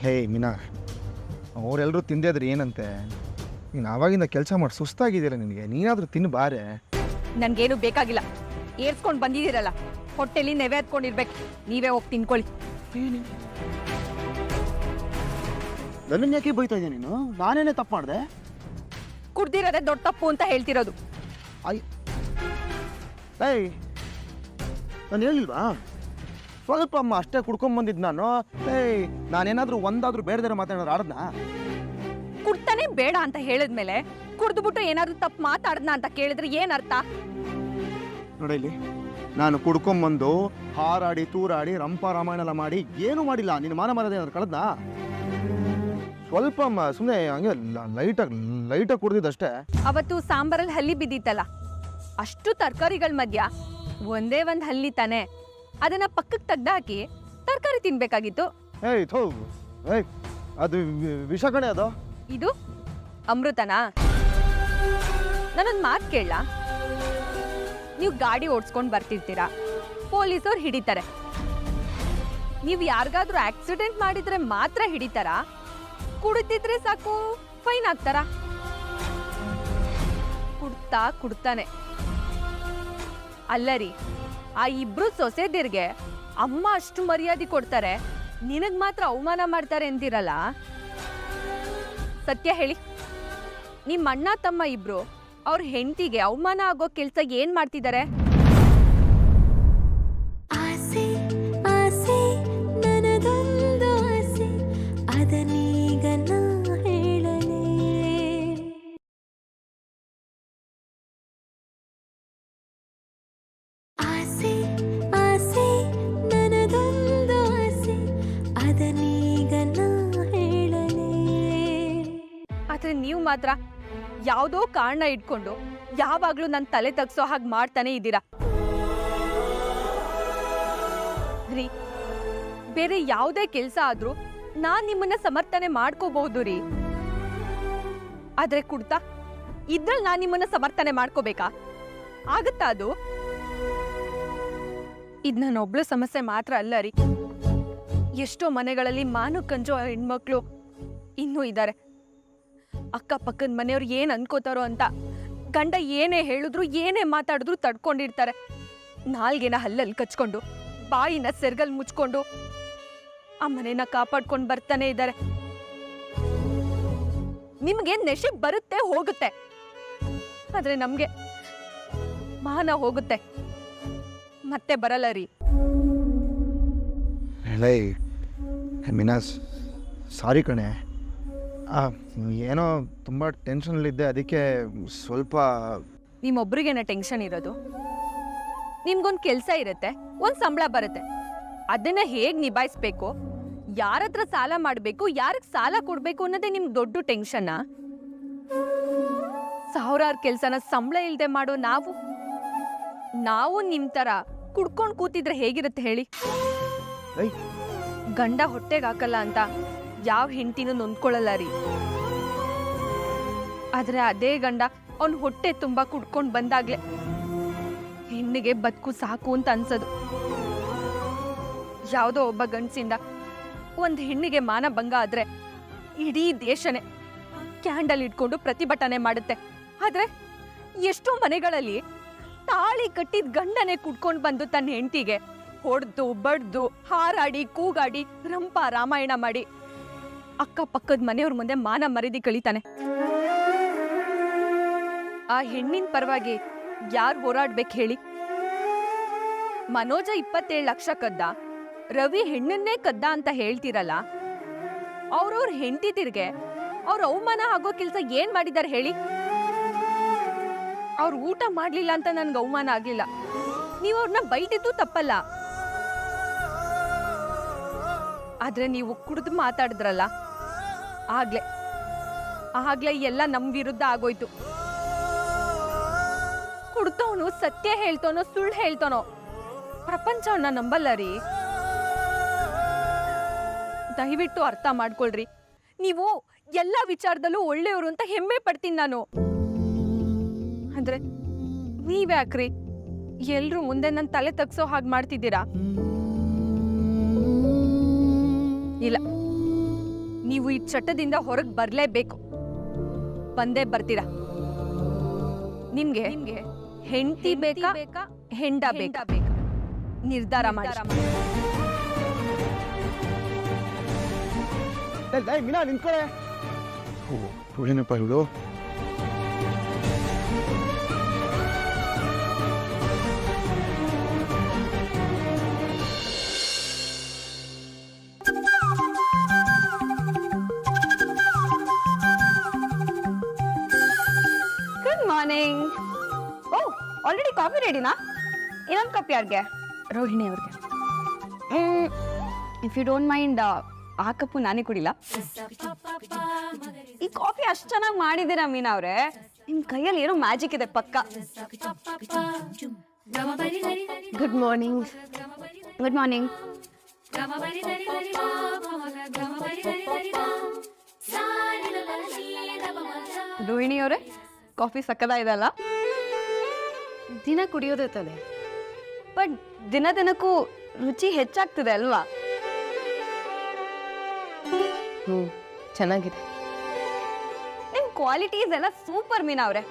ಹೇ ಮೀನಾ, ಅವರೆಲ್ಲರೂ ತಿಂದಿದ್ರೆ ಏನಂತೆ? ನೀನು ಆವಾಗಿಂದ ಕೆಲಸ ಮಾಡಿ ಸುಸ್ತಾಗಿದ್ದೀರ ನಿನಗೆ. ನೀನಾದರೂ ತಿನ್ನು ಬಾರೆ. ನನ್ಗೇನು ಬೇಕಾಗಿಲ್ಲ. ಏರ್ಸ್ಕೊಂಡು ಬಂದಿದ್ದೀರಲ್ಲ, ಹೊಟ್ಟೆಲಿ ನೆವೆ ಹತ್ಕೊಂಡಿರ್ಬೇಕು. ನೀವೇ ಹೋಗಿ ತಿನ್ಕೊಳ್ಳಿ. ನನ್ನನ್ನು ಯಾಕೆ ಬೈತಾ ಇದ್ದೆ ನೀನು? ನಾನೇನೇ ತಪ್ಪು ಮಾಡಿದೆ? ಕುಡ್ದಿರೋದೇ ದೊಡ್ಡ ತಪ್ಪು ಅಂತ ಹೇಳ್ತಿರೋದು. ಏಯ್, ನಾನು ಹೇಳಿಲ್ವಾ? ಸ್ವಲ್ಪ ಅಮ್ಮ ಅಷ್ಟೇ ಕುಡ್ಕೊಂಬಂದಿದ್ದು ನಾನು. ಏಯ್, ನಾನೇನಾದರೂ ಒಂದಾದ್ರೂ ಬೇಡದಿರೋ ಮಾತಾಡೋದು ಆಡದ್ನ? ಕುಡ್ತಾನೆ ಬೇಡ ಅಂತ ಹೇಳಿದ್ಮೇಲೆ ಕುಡ್ದುಬಿಟ್ಟು ಏನಾದ್ರು ತಪ್ಪು ಮಾತಾಡ್ದ ಅಂತ ಕೇಳಿದ್ರೆ ಏನ್ ಅರ್ಥ? ನೋಡಿಲ್ಲಿ, ನಾನು ಕುಡ್ಕೊಂಬಂದು ಹಾರಾಡಿ ತೂರಾಡಿ ರಂಪ ರಾಮಾಯಣ ಎಲ್ಲ ಮಾಡಿ ಏನೂ ಮಾಡಿಲ್ಲ. ನಿನ್ನ ಮಾನ ಮರದೇ ಏನಾದ್ರು ಕಳೆದ್ನ? ಸ್ವಲ್ಪ ಅಮ್ಮ ಸುಮ್ಮನೆ ಹಂಗೆ ಲೈಟಾಗಿ ಕುಡ್ದಿದ್ದಷ್ಟೇ. ಅವತ್ತು ಸಾಂಬಾರಲ್ಲಿ ಹಲ್ಲಿ ಬಿದ್ದಿತ್ತಲ್ಲ, ಅಷ್ಟು ತರಕಾರಿಗಳ ಮಧ್ಯ ಒಂದೇ ಒಂದು ಹಲ್ಲಿ ತಾನೆ, ಅದನ್ನ ಪಕ್ಕಕ್ಕೆ ತೆಗ್ದಾಕಿ ತರಕಾರಿ ತಿನ್ಬೇಕಾಗಿತ್ತು. ಏಯ್ ಥೋ, ಏಯ್ ಅದು ವಿಷ ಕಣೆ. ಅದು ಇದು ಅಮೃತನಾ? ನಾನೊಂದು ಮಾತು ಕೇಳಲ್ಲ? ನೀವು ಗಾಡಿ ಓಡಿಸ್ಕೊಂಡು ಬರ್ತಿರ್ತೀರಾ, ಪೊಲೀಸವ್ರು ಹಿಡಿತಾರೆ. ನೀವು ಯಾರಿಗಾದ್ರೂ ಆಕ್ಸಿಡೆಂಟ್ ಮಾಡಿದ್ರೆ ಮಾತ್ರ ಹಿಡಿತಾರಾ? ಕುಡಿದಿದ್ರೆ ಸಾಕು ಫೈನ್ ಹಾಕ್ತಾರ? ಕುಡ್ತಾನೆ ಅಲ್ಲರಿ. ಆ ಇಬ್ರು ಸೊಸೆದಿರ್ಗೆ ಅಮ್ಮ ಅಷ್ಟು ಮರ್ಯಾದೆ ಕೊಡ್ತಾರೆ, ನಿನಗ್ ಮಾತ್ರ ಅವಮಾನ ಮಾಡ್ತಾರೆ ಅಂತೀರಲ್ಲ. ಸತ್ಯ ಹೇಳಿ, ನಿಮ್ಮ ಅಣ್ಣ ತಮ್ಮ ಇಬ್ರು ಅವ್ರ ಹೆಂಡತಿಗೆ ಅವಮಾನ ಆಗೋ ಕೆಲ್ಸ ಏನ್ ಮಾಡ್ತಿದ್ದಾರೆ? ಆದ್ರೆ ನೀವು ಮಾತ್ರ ಯಾವುದೋ ಕಾರಣ ಇಟ್ಕೊಂಡು ಯಾವಾಗ್ಲೂ ನನ್ನ ತಲೆ ತಗ್ಸೋ ಹಾಗೆ ಮಾಡ್ತಾನೆ ಇದ್ದೀರಾ ರೀ. ಬೇರೆ ಯಾವುದೇ ಕೆಲಸ ಆದ್ರೂ ನಾನ್ ನಿಮ್ಮನ್ನ ಸಮರ್ಥನೆ ಮಾಡ್ಕೋಬಹುದು ರೀ. ಆದ್ರೆ ಕುಡ್ತಾ ಇದ್ರಲ್ಲಿ ನಾನ್ ನಿಮ್ಮನ್ನ ಸಮರ್ಥನೆ ಮಾಡ್ಕೋಬೇಕಾ? ಆಗತ್ತಾ ಅದು? ಇದ್ ನನ್ನೊಬ್ಳು ಸಮಸ್ಯೆ ಮಾತ್ರ ಅಲ್ಲ ರೀ. ಎಷ್ಟೋ ಮನೆಗಳಲ್ಲಿ ಮಾನು ಕಂಜೋ ಹೆಣ್ಮಕ್ಳು ಇನ್ನೂ ಇದ್ದಾರೆ. ಅಕ್ಕಪಕ್ಕದ ಮನೆಯವ್ರು ಏನ್ ಅನ್ಕೋತಾರೋ ಅಂತ ಗಂಡ ಏನೇ ಹೇಳಿದ್ರು ಏನೇ ಮಾತಾಡಿದ್ರು ತಡ್ಕೊಂಡಿರ್ತಾರೆ. ನಾಲ್ಗೆನ ಹಲ್ಲಲ್ಲಿ ಕಚ್ಕೊಂಡು ಬಾಯಿನ ಸೆರ್ಗಲ್ ಮುಚ್ಕೊಂಡು ಆ ಮನೆನ ಕಾಪಾಡ್ಕೊಂಡು ಬರ್ತಾನೆ ಇದ್ದಾರೆ. ನಿಮ್ಗೆ ನೆಶೆ ಬರುತ್ತೆ ಹೋಗುತ್ತೆ, ಆದ್ರೆ ನಮ್ಗೆ ಮಾನ ಹೋಗುತ್ತೆ, ಮತ್ತೆ ಬರಲ್ಲ ರೀ. ಮೀನಾ, ಸಾರಿ ಕಣೆ. ಏನೋ ತುಂಬ ಟೆನ್ಷನಲ್ಲಿದ್ದೆ, ಅದಕ್ಕೆ ಸ್ವಲ್ಪ. ನಿಮ್ಮೊಬ್ರಿಗೇನ ಟೆನ್ಷನ್ ಇರೋದು? ನಿಮ್ಗೊಂದು ಕೆಲಸ ಇರುತ್ತೆ, ಒಂದು ಸಂಬಳ ಬರುತ್ತೆ, ಅದನ್ನ ಹೇಗೆ ನಿಭಾಯಿಸ್ಬೇಕು, ಯಾರ ಹತ್ರ ಸಾಲ ಮಾಡಬೇಕು, ಯಾರಿಗೆ ಸಾಲ ಕೊಡಬೇಕು ಅನ್ನೋದೇ ನಿಮ್ಗೆ ದೊಡ್ಡ ಟೆನ್ಷನ್ನಾ? ಸಾವಿರಾರು ಕೆಲಸನ ಸಂಬಳ ಇಲ್ಲದೆ ಮಾಡೋ ನಾವು ನಿಮ್ ತರ ಕುಡ್ಕೊಂಡು ಕೂತಿದ್ರೆ ಹೇಗಿರುತ್ತೆ ಹೇಳಿ? ಗಂಡ ಹೊಟ್ಟೆಗೆ ಹಾಕಲ್ಲ ಅಂತ ಯಾವ ಹೆಂಡತಿನೂ ನೊಂದ್ಕೊಳ್ಳಲ್ಲ ರೀ. ಆದ್ರೆ ಅದೇ ಗಂಡ ಅವ್ನ ಹೊಟ್ಟೆ ತುಂಬಾ ಕುಡ್ಕೊಂಡು ಬಂದಾಗ್ಲೆ ಹೆಣ್ಣಿಗೆ ಬದುಕು ಸಾಕು ಅಂತ ಅನ್ಸೋದು. ಯಾವುದೋ ಒಬ್ಬ ಗಂಡಸಿಂದ ಒಂದ್ ಹೆಣ್ಣಿಗೆ ಮಾನ ಭಂಗ ಆದ್ರೆ ಇಡೀ ದೇಶನೇ ಕ್ಯಾಂಡಲ್ ಇಟ್ಕೊಂಡು ಪ್ರತಿಭಟನೆ ಮಾಡುತ್ತೆ. ಆದ್ರೆ ಎಷ್ಟೋ ಮನೆಗಳಲ್ಲಿ ತಾಳಿ ಕಟ್ಟಿದ ಗಂಡನೇ ಕುಡ್ಕೊಂಡು ಬಂದು ತನ್ನ ಹೆಂಡತಿಗೆ ಹೊಡೆದು ಬಡ್ದು ಹಾರಾಡಿ ಕೂಗಾಡಿ ರಂಪ ರಾಮಾಯಣ ಮಾಡಿ ಅಕ್ಕಪಕ್ಕದ ಮನೆಯವ್ರ ಮುಂದೆ ಮಾನ ಮರ್ಯಾದೆ ಕಳೀತಾನೆ. ಆ ಹೆಣ್ಣಿನ ಪರವಾಗಿ ಯಾರು ಹೋರಾಡ್ಬೇಕು ಹೇಳಿ? ಮನೋಜ 27 ಲಕ್ಷ ಕದ್ದ, ರವಿ ಹೆಣ್ಣನ್ನೇ ಕದ್ದ ಅಂತ ಹೇಳ್ತಿರಲ್ಲ, ಅವ್ರವ್ರ ಹೆಂಡತಿರ್ಗೆ ಅವ್ರ ಅವಮಾನ ಆಗೋ ಕೆಲ್ಸ ಏನ್ ಮಾಡಿದಾರೆ ಹೇಳಿ? ಅವ್ರು ಊಟ ಮಾಡ್ಲಿಲ್ಲ ಅಂತ ನನ್ಗೆ ಅವಮಾನ ಆಗ್ಲಿಲ್ಲ, ನೀವು ಅವ್ರನ್ನ ಬೈದಿದ್ದು ತಪ್ಪಲ್ಲ. ಆದ್ರೆ ನೀವು ಕುಡಿದು ಮಾತಾಡಿದ್ರಲ್ಲ, ಆಗ್ಲೇ ಎಲ್ಲ ನಮ್ ವಿರುದ್ಧ ಆಗೋಯ್ತು. ಕುಡ್ತವನು ಸತ್ಯ ಹೇಳ್ತಾನೋ ಸುಳ್ಳು ಹೇಳ್ತಾನೋ ಪ್ರಪಂಚವನ್ನ ನಂಬಲ್ಲ ರೀ. ದಯವಿಟ್ಟು ಅರ್ಥ ಮಾಡ್ಕೊಳ್ರಿ. ನೀವು ಎಲ್ಲ ವಿಚಾರದಲ್ಲೂ ಒಳ್ಳೆಯವರು ಅಂತ ಹೆಮ್ಮೆ ಪಡ್ತೀನಿ ನಾನು. ಅಂದ್ರೆ ನೀವ್ಯಾಕ್ರಿ ಎಲ್ರು ಮುಂದೆ ನನ್ನ ತಲೆ ತಗ್ಸೋ ಹಾಗೆ ಮಾಡ್ತಿದ್ದೀರಾ? ಇಲ್ಲ, ನೀವು ಈ ಚಟ್ಟದಿಂದ ಹೊರಗೆ ಬರಲೇಬೇಕು. ಬಂದೇ ಬರ್ತೀರಾ. ನಿಮ್ಗೆ ಹೆಂಡತಿ ಬೇಕಾ ಹೆಂಡ ಬೇಕಾ ನಿರ್ಧಾರ ಮಾಡಿ. ಮೀನಾ ನಿಂತ್ಕೊಳ್ಳೆ. ಏನಪ್ಪ ಇವಳು? Good morning. ಓ ಆಲ್ರೆಡಿ ಕಾಫಿ ರೆಡಿನಾ? ಇನ್ನೊಂದು ಕಪ್ ಯಾರಿಗೆ? ರೋಹಿಣಿ ಅವ್ರಿಗೆ. ಇಫ್ ಯು ಡೋಂಟ್ ಮೈಂಡ್ ಆ ಕಪ್ಪು ನಾನೇ ಕುಡಿಲ್ಲ. ಈ ಕಾಫಿ ಅಷ್ಟು ಚೆನ್ನಾಗಿ ಮಾಡಿದ್ದೀರಾ ಮೀನಾ ಅವ್ರೆ. ನಿಮ್ ಕೈಯಲ್ಲಿ ಏನೋ ಮ್ಯಾಜಿಕ್ ಇದೆ ಪಕ್ಕ. Good morning. Good morning. Rohini ಅವರೇ, ಕಾಫಿ ಸಕ್ಕದಾಗಿದೆ ಅಲ್ಲ? ದಿನ ಕುಡಿಯೋದೇ ತಾನೆ. ಬಟ್ ದಿನ ದಿನಕ್ಕೂ ರುಚಿ ಹೆಚ್ಚಾಗ್ತಿದೆ ಅಲ್ವಾ? ಚೆನ್ನಾಗಿದೆ. ನಿಮ್ ಕ್ವಾಲಿಟೀಸ್ ಎಲ್ಲ ಸೂಪರ್ ಮೀನಾ ಅವ್ರೆ.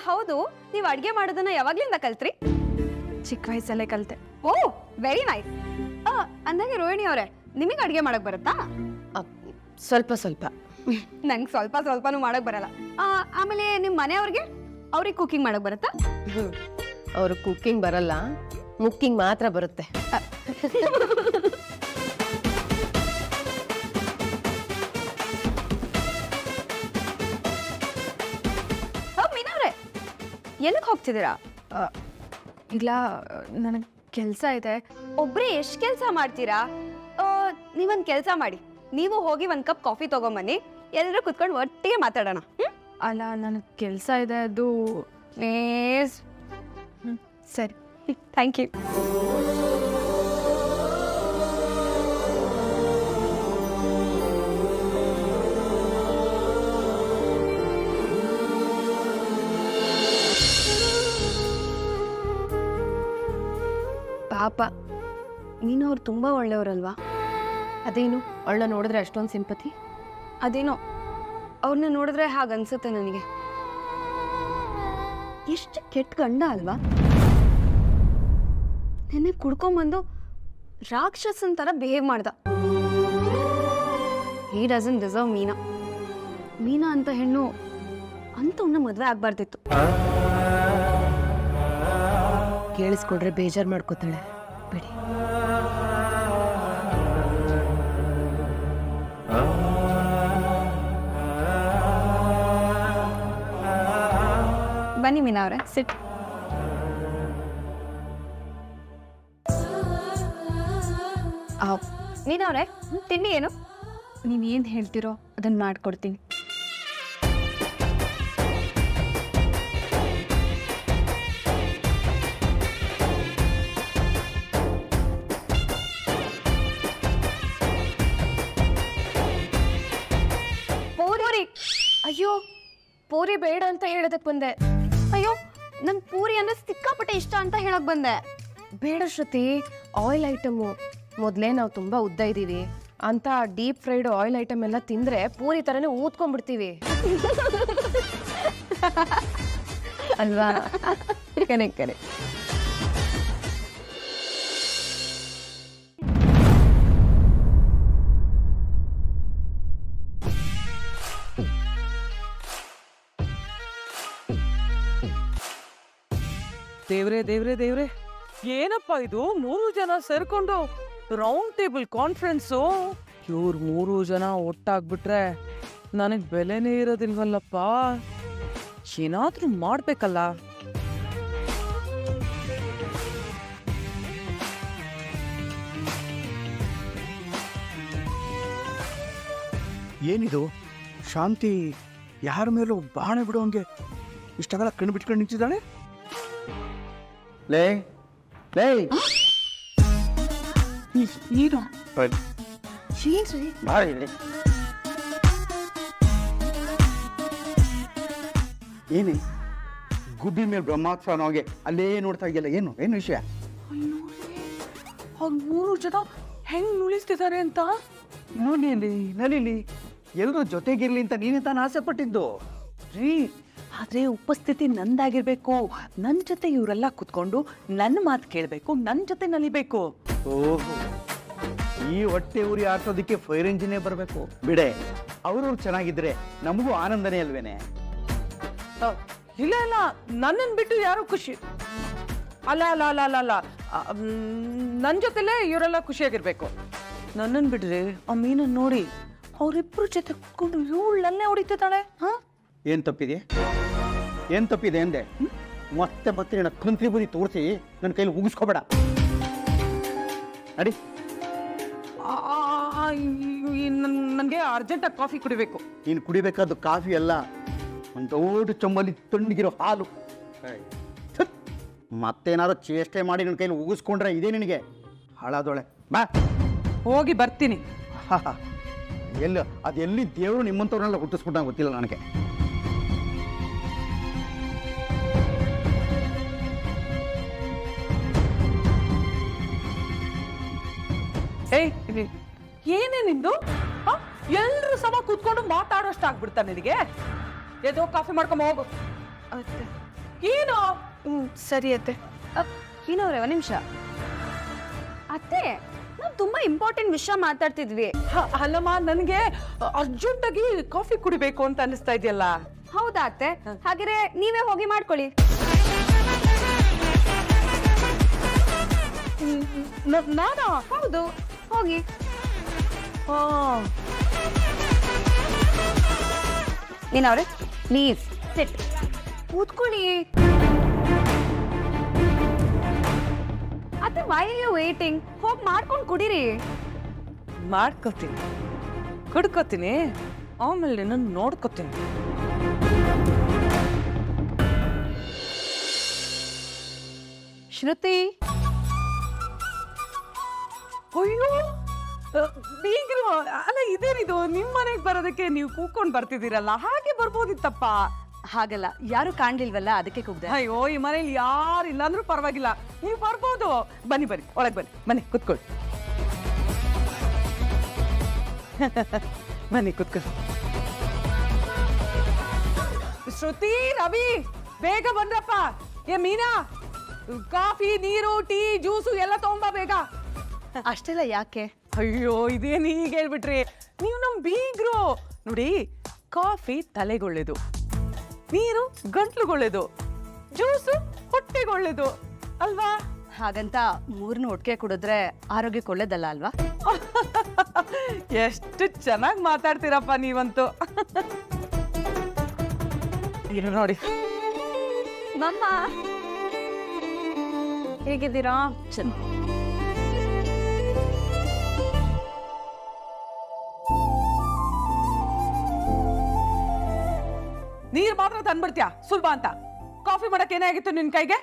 ಹೌದು, ನೀವು ಅಡ್ಗೆ ಮಾಡೋದನ್ನ ಯಾವಾಗ್ಲಿಂದ ಕಲ್ತ್ರಿ? ಚಿಕ್ಕ ವಯಸ್ಸಲ್ಲೇ ಕಲಿತೆ. ಓ ವೆರಿ ನೈಸ್. ಅಂದಾಗೆ ರೋಹಿಣಿ ಅವರೇ, ನಿಮಗೆ ಅಡ್ಗೆ ಮಾಡಕ್ ಬರುತ್ತಾ? ಸ್ವಲ್ಪ ಸ್ವಲ್ಪ. ನಂಗೆ ಸ್ವಲ್ಪ ಸ್ವಲ್ಪನೂ ಮಾಡಕ್ ಬರಲ್ಲ. ಆಮೇಲೆ ನಿಮ್ಮ ಮನೆಯವ್ರಿಗೆ, ಅವ್ರಿಗೆ ಕುಕಿಂಗ್ ಮಾಡಕ್ ಬರುತ್ತಾ? ಅವ್ರು ಕುಕ್ಕಿಂಗ್ ಬರಲ್ಲ, ಮುಕ್ಕಿಂಗ್ ಮಾತ್ರ ಬರುತ್ತೆ. ಮೀನಾ ಅವ್ರೆ, ಎಲ್ಲಿಗೆ ಹೋಗ್ತಿದ್ದೀರಾ? ಇಲ್ಲ, ನನಗೆ ಕೆಲಸ ಇದೆ. ಒಬ್ರೇ ಎಷ್ಟು ಕೆಲಸ ಮಾಡ್ತೀರಾ? ನೀವೊಂದು ಕೆಲಸ ಮಾಡಿ, ನೀವು ಹೋಗಿ ಒಂದು ಕಪ್ ಕಾಫಿ ತಗೊಂಬನ್ನಿ, ಎಲ್ಲರೂ ಕುತ್ಕೊಂಡು ಒಟ್ಟಿಗೆ ಮಾತಾಡೋಣ. ಅಲ್ಲ, ನನಗೆ ಕೆಲಸ ಇದೆ. ಅದು ಪ್ಲೀಸ್. ಸರಿ, ಥ್ಯಾಂಕ್ ಯು. ಪಾಪ, ನೀನು ಅವ್ರು ತುಂಬ ಒಳ್ಳೆಯವರಲ್ವಾ? ಅದೇನು ಅವಳನ್ನ ನೋಡಿದ್ರೆ ಅಷ್ಟೊಂದು ಸಿಂಪತಿ? ಅದೇನೋ ಅವ್ರನ್ನ ನೋಡಿದ್ರೆ ಹಾಗನ್ಸುತ್ತೆ ನನಗೆ. ಎಷ್ಟು ಕೆಟ್ಟ ಗಂಡ ಅಲ್ವಾ? ನೆನ್ನೆ ಕುಡ್ಕೊಂಬಂದು ರಾಕ್ಷಸನ್ ಥರ ಬಿಹೇವ್ ಮಾಡ್ದ. ಹಿ ಡಸಂಟ್ ಡಿಸರ್ವ್ ಮೀನಾ. ಮೀನಾ ಅಂತ ಹೆಣ್ಣು ಅಂಥವ್ನ ಮದುವೆ ಆಗ್ಬಾರ್ದಿತ್ತು. ಕೇಳಿಸ್ಕೊಂಡ್ರೆ ಬೇಜಾರು ಮಾಡ್ಕೋತಾಳೆ, ಬಿಡಿ. ಬನ್ನಿ ಮೀನಾ ಅವರೇ, ಸಿಟ್. ಮೀನಾ ಅವರೇ, ತಿಂಡಿ ಏನು? ನೀವೇನು ಹೇಳ್ತಿರೋ ಅದನ್ನು ಮಾಡಿಕೊಡ್ತೀನಿ. ಪೂರಿ. ಅಯ್ಯೋ, ಪೂರಿ ಬೇಡ ಅಂತ ಹೇಳೋದಕ್ಕೆ ಬಂದೆ. ಅಯ್ಯೋ, ನಂಗೆ ಪೂರಿ ಅಂದ್ರೆ ಸಿಕ್ಕಾಪಟ್ಟೆ ಇಷ್ಟ ಅಂತ ಹೇಳಕ್ ಬಂದೆ. ಬೇಡ ಶ್ರುತಿ, ಆಯಿಲ್ ಐಟಮು. ಮೊದಲೇ ನಾವು ತುಂಬ ಉದ್ದ ಇದ್ದೀವಿ ಅಂತ ಡೀಪ್ ಫ್ರೈಡ್ ಆಯಿಲ್ ಐಟಮ್ ಎಲ್ಲ ತಿಂದರೆ ಪೂರಿ ಥರನೇ ಊದ್ಕೊಂಡ್ಬಿಡ್ತೀವಿ ಅಲ್ವಾ? ಕರೆ. ದೇವ್ರೆ ಏನಪ್ಪ ಇದು? 3 ಜನ ಸೇರ್ಕೊಂಡು ರೌಂಡ್ ಟೇಬಲ್ ಕಾನ್ಫರೆನ್ಸು. ಇವ್ರು 3 ಜನ ಒಟ್ಟಾಗ್ಬಿಟ್ರೆ ನನಗೆ ಬೆಲೆನೇ ಇರೋದಿಲ್ವಲ್ಲಪ್ಪ. ಏನಾದ್ರೂ ಮಾಡ್ಬೇಕಲ್ಲ. ಏನಿದು ಶಾಂತಿ? ಯಾರ ಮೇಲೂ ಬಾಣೆ ಬಿಡೋಂಗೆ ಇಷ್ಟೆಲ್ಲ ಕಣ್ಣು ಬಿಟ್ಕೊಂಡು ನಿಂತಿದ್ದಾಳೆ. ಲೇ ಏನು ಏನೇ ಗುಬ್ಬಿ ಮೇಲೆ ಬ್ರಹ್ಮಾಸ್ತ್ರ ಅನ್ನೋಗೆ ಅಲ್ಲೇ ನೋಡ್ತಾ ಇದೆಯಲ್ಲ, ಏನು ವಿಷಯ? ಅವ್ರು 3 ಜನ ಹೆಂಗ್ ನುಳಿಸ್ತಿದ್ದಾರೆ ಅಂತ ನಲಿಲಿ ಎಲ್ಲರೂ ಜೊತೆಗಿರ್ಲಿ ಅಂತ ನೀನೇ ತಾನು ಆಸೆ ಪಟ್ಟಿದ್ದು. ರೀ ಆದ್ರೆ ಉಪಸ್ಥಿತಿ ನಂದಾಗಿರ್ಬೇಕು. ನನ್ನ ಜೊತೆ ಇವರೆಲ್ಲ ಕುತ್ಕೊಂಡು ನನ್ನ ಮಾತು ಕೇಳಬೇಕು, ನನ್ನ ಜೊತೆ ನಲಿಬೇಕು. ಓಹೋ, ಈ ಹೊಟ್ಟೆ ಉರಿ ಆಟೋದಕ್ಕೆ ಫೈರ್ ಇಂಜಿನೇ ಬರಬೇಕು. ಬಿಡೆ, ಅವ್ರವ್ರು ಚೆನ್ನಾಗಿದ್ರೆ ನಮಗೂ ಆನಂದನೇ ಅಲ್ವೇನೆ. ಇಲ್ಲ ಇಲ್ಲ, ನನ್ನನ್ನು ಬಿಟ್ಟು ಯಾರು ಖುಷಿ ಅಲ್ಲ ಅಲ್ಲ ಅಲ್ಲ ಅಲ್ಲ ಅಲ್ಲ ನನ್ನ ಜೊತೆಲೇ ಇವರೆಲ್ಲ ಖುಷಿಯಾಗಿರ್ಬೇಕು. ನನ್ನನ್ನು ಬಿಡ್ರಿ ಆ ಮೀನನ್ನು ನೋಡಿ ಅವರಿಬ್ಬರು ಜೊತೆ ಕುತ್ಕೊಂಡು ಇವಳನ್ನೇ ಹೊಡಿತಿದ್ದಾಳೆ. ಹಾ, ಏನು ತಪ್ಪಿದೆ, ಏನು ತಪ್ಪಿದೆ ಅಂದೆ. ಮತ್ತೆ ಮತ್ತೆ ನಿನ್ನ ಕಂತ್ರಿ ಬುದ್ಧಿ ತೋರಿಸಿ ನನ್ನ ಕೈಲಿ ಉಗಿಸ್ಕೋಬೇಡ. ನಡಿ. ನನಗೆ ಅರ್ಜೆಂಟಾಗಿ ಕಾಫಿ ಕುಡಿಬೇಕು. ನೀನು ಕುಡಿಬೇಕಾದ್ದು ಕಾಫಿ ಅಲ್ಲ, ಒಂದು ದೊಡ್ಡ ಚೊಂಬಲ್ಲಿ ತಣ್ಣಗಿರೋ ಹಾಲು. ಥತ್. ಮತ್ತೇನಾದ್ರು ಚೇಷ್ಟೆ ಮಾಡಿ ನನ್ನ ಕೈಲಿ ಉಗಿಸ್ಕೊಂಡ್ರೆ ಇದೇ ನಿನಗೆ ಹಾಳಾದೋಳೆ. ಬಾ. ಹೋಗಿ ಬರ್ತೀನಿ. ಎಲ್ಲಿ ಅದೆಲ್ಲಿ ದೇವರು ನಿಮ್ಮಂಥವ್ರನ್ನೆಲ್ಲ ಹುಟ್ಟಿಸ್ಬಿಟ್ಟ ಗೊತ್ತಿಲ್ಲ ನನಗೆ. ಏಯ್ ಏನೇ ನಿಂದು? ಎಲ್ಲರೂ ಸಮ ಕೂತ್ಕೊಂಡು ಮಾತಾಡೋಷ್ಟು ಆಗ್ಬಿಡ್ತಾ ನಿನಗೆ? ಎದೋ ಕಾಫಿ ಮಾಡ್ಕೊಂಬ ಹೋಗು. ಏನು? ಸರಿ ಅತ್ತೆ. ಏನವ್ರೆ ಒಂದ್ ನಿಮಿಷ. ಅತ್ತೆ, ನಾವು ತುಂಬಾ ಇಂಪಾರ್ಟೆಂಟ್ ವಿಷಯ ಮಾತಾಡ್ತಿದ್ವಿ. ಅಲ್ಲಮ್ಮ, ನನಗೆ ಅರ್ಜೆಂಟಾಗಿ ಕಾಫಿ ಕುಡಿಬೇಕು ಅಂತ ಅನಿಸ್ತಾ ಇದೆಯಲ್ಲ. ಹೌದಾ ಅತ್ತೆ? ಹಾಗಾದ್ರೆ ನೀವೇ ಹೋಗಿ ಮಾಡ್ಕೊಳ್ಳಿ. ನಾನಾ? ಹೌದು, ಹೋಗಿ. ನೀನವ್ರೆ ಪ್ಲೀಸ್ ಸಿಟ್, ಕೂತ್ಕೊಳ್ಳಿ. ಅತ್ತೆ, ವೈ ಆರ್ ಯು ವೇಟಿಂಗ್? ಹೋಗಿ ಮಾಡ್ಕೊಂಡು ಕುಡೀರಿ. ಮಾಡ್ಕೋತೀನಿ, ಕುಡ್ಕೋತೀನಿ, ಆಮೇಲೆ ನಾನು ನೋಡ್ಕೋತೀನಿ. ಶ್ರುತಿ, ಅಯ್ಯೋ ಬೀಗ್ರು, ಅಲ್ಲ ಇದೇನಿದು? ನಿಮ್ಮ ಮನೆಗೆ ಬರೋದಕ್ಕೆ ನೀವು ಕೂತ್ಕೊಂಡು ಬರ್ತಿದ್ದೀರಲ್ಲ, ಹಾಗೆ ಬರ್ಬೋದಿತ್ತಪ್ಪ. ಹಾಗಲ್ಲ, ಯಾರು ಕಾಣ್ಲಿಲ್ವಲ್ಲ ಅದಕ್ಕೆ ಕೂಗ್ದೆ. ಅಯ್ಯೋ, ಈ ಮನೇಲಿ ಯಾರು ಇಲ್ಲ ಅಂದ್ರೂ ಪರವಾಗಿಲ್ಲ, ನೀವು ಬರ್ಬೋದು. ಬನ್ನಿ ಬನ್ನಿ, ಒಳಗೆ ಬನ್ನಿ, ಬನ್ನಿ ಕುತ್ಕೊಳ್ಳಿ. ಬನ್ನಿ ಕುತ್ಕೊಳ್ಳಿ. ಶ್ರುತಿ, ರವಿ, ಬೇಗ ಬಂದ್ರಪ್ಪ. ಏ ಮೀನಾ, ಕಾಫಿ, ನೀರು, ಟೀ, ಜ್ಯೂಸು ಎಲ್ಲ ತಗೊಂಬ ಬೇಗ. ಅಷ್ಟೆಲ್ಲ ಯಾಕೆ? ಅಯ್ಯೋ, ಇದೇನು ಹೀಗೆ ಹೇಳ್ಬಿಟ್ರಿ? ನೀವು ನಮ್ ಬೀಗ್ರು. ನೋಡಿ, ಕಾಫಿ ತಲೆಗೊಳ್ಳೇದು, ನೀರು ಗಂಟ್ಲುಗೊಳ್ಳೇದು, ಜ್ಯೂಸು ಹೊಟ್ಟೆಗೊಳ್ಳೇದು ಅಲ್ವಾ? ಹಾಗಂತ ಮೂರನ್ನು ಒಟ್ಟಿಗೆ ಕುಡಿದ್ರೆ ಆರೋಗ್ಯಕ್ಕೆ ಒಳ್ಳೇದಲ್ಲ ಅಲ್ವಾ? ಎಷ್ಟು ಚೆನ್ನಾಗಿ ಮಾತಾಡ್ತೀರಪ್ಪ ನೀವಂತೂ. ಏನು ನೋಡಿ. ಮಮ್ಮ, ಹೇಗಿದ್ದೀರಾ? ನೀರ್ ಮಾತ್ರ ತಂದ್ಬಿಡ್ತೀಯಾ ಸುಲಭ ಅಂತ? ಕಾಫಿ ಮಾಡಕ್ ಏನಾಗಿತ್ತು ನಿನ್ ಕೈಗೆ?